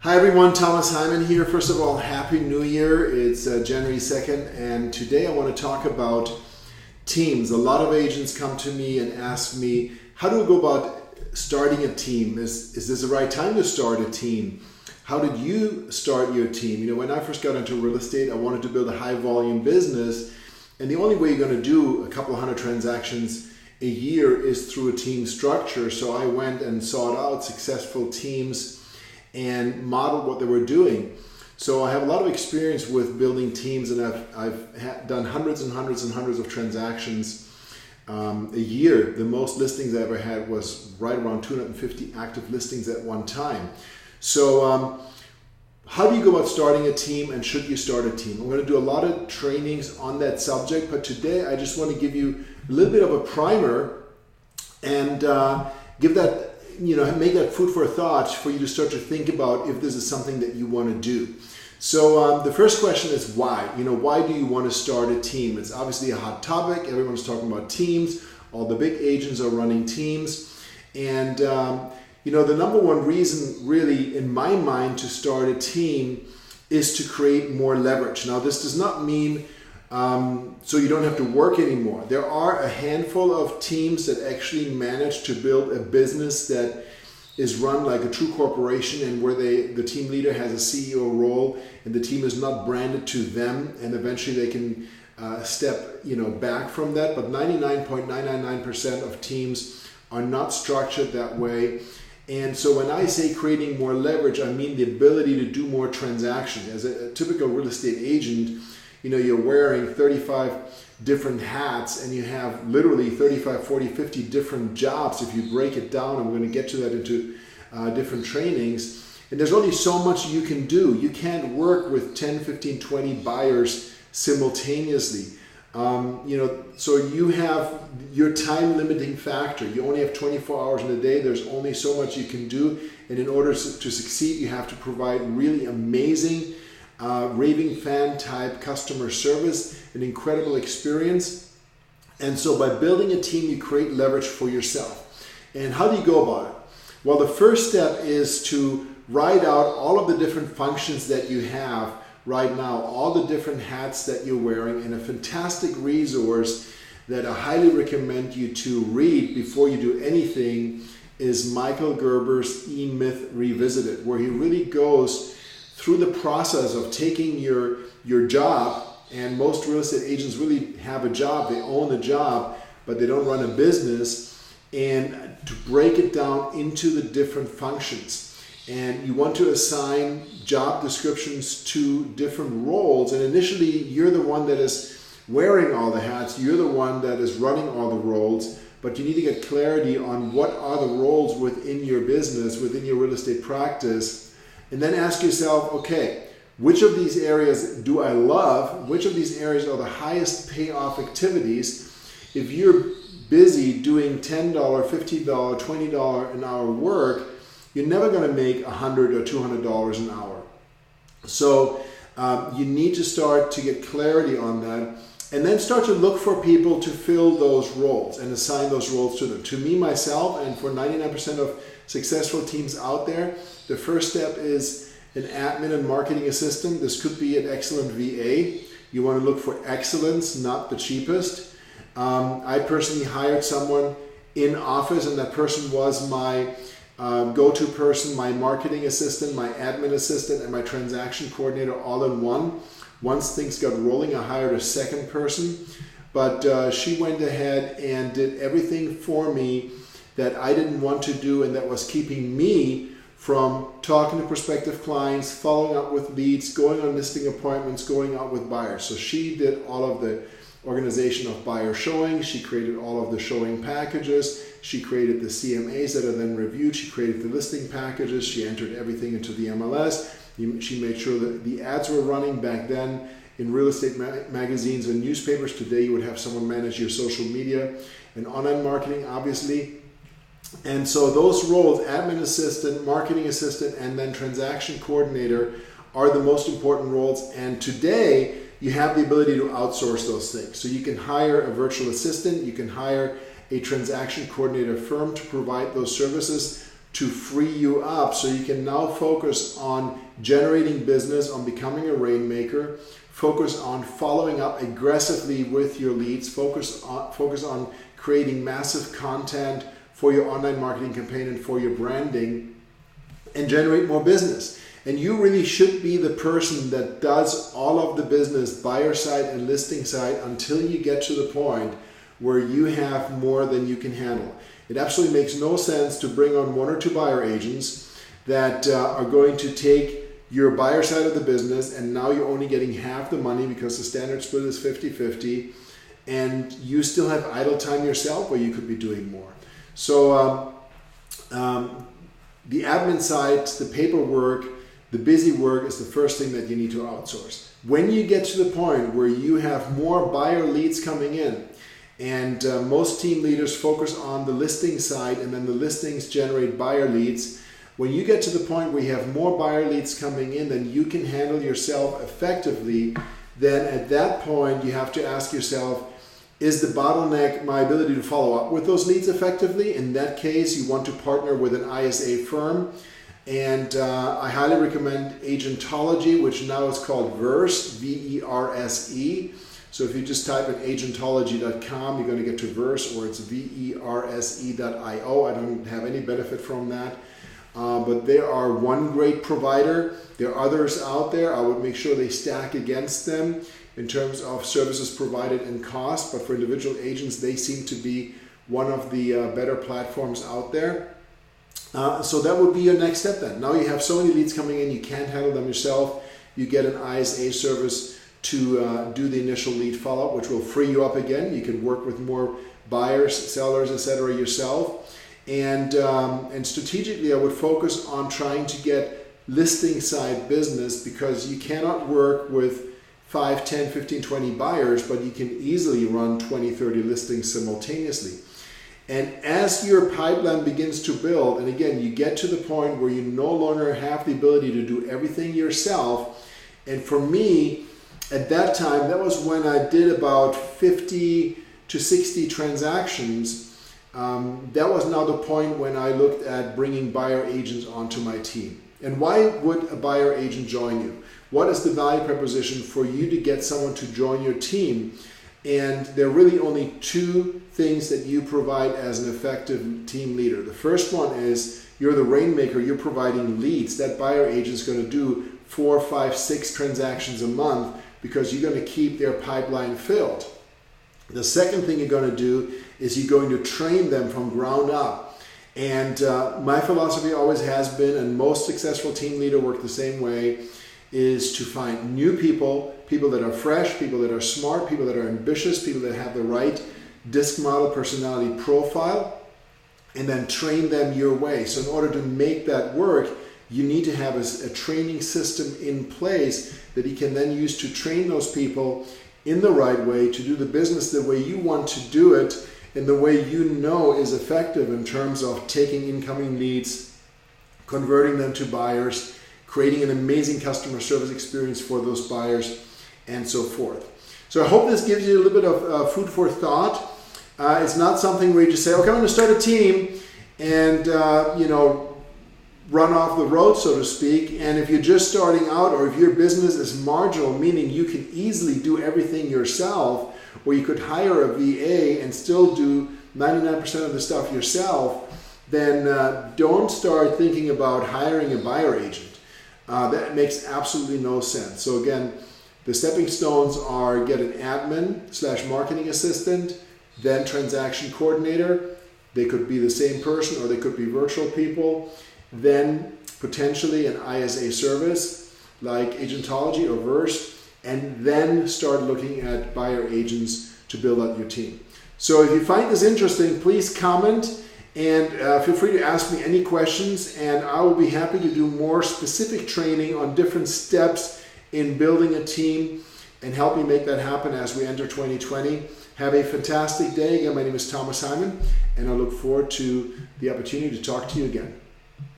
Hi everyone, Thomas Hyman here. First of all, Happy New Year. It's January 2nd, and today I want to talk about teams. A lot of agents come to me and ask me, how do I go about starting a team? Is this the right time to start a team? How did you start your team? You know, when I first got into real estate, I wanted to build a high volume business, and the only way you're going to do a couple of hundred transactions a year is through a team structure. So I went and sought out successful teams and modeled what they were doing. So I have a lot of experience with building teams, and I've done hundreds and hundreds and hundreds of transactions a year. The most listings I ever had was right around 250 active listings at one time. So how do you go about starting a team, and should you start a team? I'm going to do a lot of trainings on that subject, but today I just want to give you a little bit of a primer and give that, make that food for thought for you to start to think about if this is something that you want to do. So the first question is why? Why do you want to start a team? It's obviously a hot topic. Everyone's talking about teams. All the big agents are running teams. And, the number one reason really in my mind to start a team is to create more leverage. Now, this does not mean so you don't have to work anymore. There are a handful of teams that actually manage to build a business that is run like a true corporation, and where the team leader has a CEO role and the team is not branded to them, and eventually they can step back from that. But 99.999% of teams are not structured that way. And so when I say creating more leverage, I mean the ability to do more transactions. As a typical real estate agent, you're wearing 35 different hats, and you have literally 35, 40, 50 different jobs if you break it down, and we're going to get to that into different trainings. And there's only so much you can do. You can't work with 10, 15, 20 buyers simultaneously. So you have your time limiting factor. You only have 24 hours in a day. There's only so much you can do. And in order to succeed, you have to provide really amazing raving fan type customer service, an incredible experience. And so by building a team, you create leverage for yourself. And how do you go about it? Well, the first step is to write out all of the different functions that you have right now, all the different hats that you're wearing. And a fantastic resource that I highly recommend you to read before you do anything is Michael Gerber's E-Myth Revisited, where he really goes through the process of taking your job. And most real estate agents really have a job, they own the job, but they don't run a business, and to break it down into the different functions. And you want to assign job descriptions to different roles, and initially you're the one that is wearing all the hats, you're the one that is running all the roles, but you need to get clarity on what are the roles within your business, within your real estate practice. And then ask yourself, okay, which of these areas do I love? Which of these areas are the highest payoff activities? If you're busy doing $10, $50, $20 an hour work, you're never going to make $100 or $200 an hour. So you need to start to get clarity on that, and then start to look for people to fill those roles and assign those roles to them. To me, myself, and for 99% of successful teams out there, the first step is an admin and marketing assistant. This could be an excellent VA. You want to look for excellence, not the cheapest. I personally hired someone in office, and that person was my go-to person, my marketing assistant, my admin assistant, and my transaction coordinator all in one. Once things got rolling, I hired a second person, but she went ahead and did everything for me that I didn't want to do, and that was keeping me from talking to prospective clients, following up with leads, going on listing appointments, going out with buyers. So she did all of the organization of buyer showings. She created all of the showing packages. She created the CMAs that are then reviewed. She created the listing packages. She entered everything into the MLS. She made sure that the ads were running. Back then in real estate magazines and newspapers. Today you would have someone manage your social media and online marketing, obviously. And so those roles, admin assistant, marketing assistant, and then transaction coordinator, are the most important roles. And today you have the ability to outsource those things. So you can hire a virtual assistant, you can hire a transaction coordinator firm to provide those services to free you up so you can now focus on generating business, on becoming a rainmaker, focus on following up aggressively with your leads, focus on creating massive content for your online marketing campaign and for your branding, and generate more business. And you really should be the person that does all of the business, buyer side and listing side, until you get to the point where you have more than you can handle. It absolutely makes no sense to bring on 1 or 2 buyer agents that are going to take your buyer side of the business, and now you're only getting half the money because the standard split is 50-50, and you still have idle time yourself where you could be doing more. So the admin side, the paperwork, the busy work is the first thing that you need to outsource. When you get to the point where you have more buyer leads coming in, and most team leaders focus on the listing side, and then the listings generate buyer leads. When you get to the point where you have more buyer leads coming in than you can handle yourself effectively, then at that point you have to ask yourself, is the bottleneck my ability to follow up with those leads effectively? In that case, you want to partner with an ISA firm. And I highly recommend Agentology, which now is called Verse, V-E-R-S-E. So if you just type in agentology.com, you're going to get to Verse, or it's verse.io. I don't have any benefit from that. But they are one great provider. There are others out there. I would make sure they stack against them in terms of services provided and cost. But for individual agents, they seem to be one of the better platforms out there. So that would be your next step then. Now you have so many leads coming in, you can't handle them yourself. You get an ISA service to do the initial lead follow-up, which will free you up again. You can work with more buyers, sellers, etc. yourself. And strategically, I would focus on trying to get listing side business, because you cannot work with 5, 10, 15, 20 buyers, but you can easily run 20, 30 listings simultaneously. And as your pipeline begins to build, and again, you get to the point where you no longer have the ability to do everything yourself. And for me, at that time, that was when I did about 50 to 60 transactions. That was now the point when I looked at bringing buyer agents onto my team. And why would a buyer agent join you? What is the value proposition for you to get someone to join your team? And there are really only 2 things that you provide as an effective team leader. The first one is you're the rainmaker, you're providing leads. That buyer agent is going to do 4, 5, 6 transactions a month, because you're going to keep their pipeline filled. The second thing you're going to do is you're going to train them from ground up. And my philosophy always has been, and most successful team leaders work the same way, is to find new people, people that are fresh, people that are smart, people that are ambitious, people that have the right DISC model personality profile, and then train them your way. So in order to make that work, you need to have a training system in place that you can then use to train those people in the right way to do the business the way you want to do it, in the way you know is effective in terms of taking incoming leads, converting them to buyers, creating an amazing customer service experience for those buyers, and so forth. So I hope this gives you a little bit of food for thought. It's not something where you just say, okay, I'm going to start a team and run off the road, so to speak. And if you're just starting out, or if your business is marginal, meaning you can easily do everything yourself, or you could hire a VA and still do 99% of the stuff yourself, then don't start thinking about hiring a buyer agent. That makes absolutely no sense. So again, the stepping stones are get an admin/marketing assistant, then transaction coordinator. They could be the same person, or they could be virtual people. Then potentially an ISA service like Agentology or Verse, and then start looking at buyer agents to build out your team. So if you find this interesting, please comment, and feel free to ask me any questions, and I will be happy to do more specific training on different steps in building a team and help you make that happen as we enter 2020. Have a fantastic day. Again, my name is Thomas Hyman, and I look forward to the opportunity to talk to you again.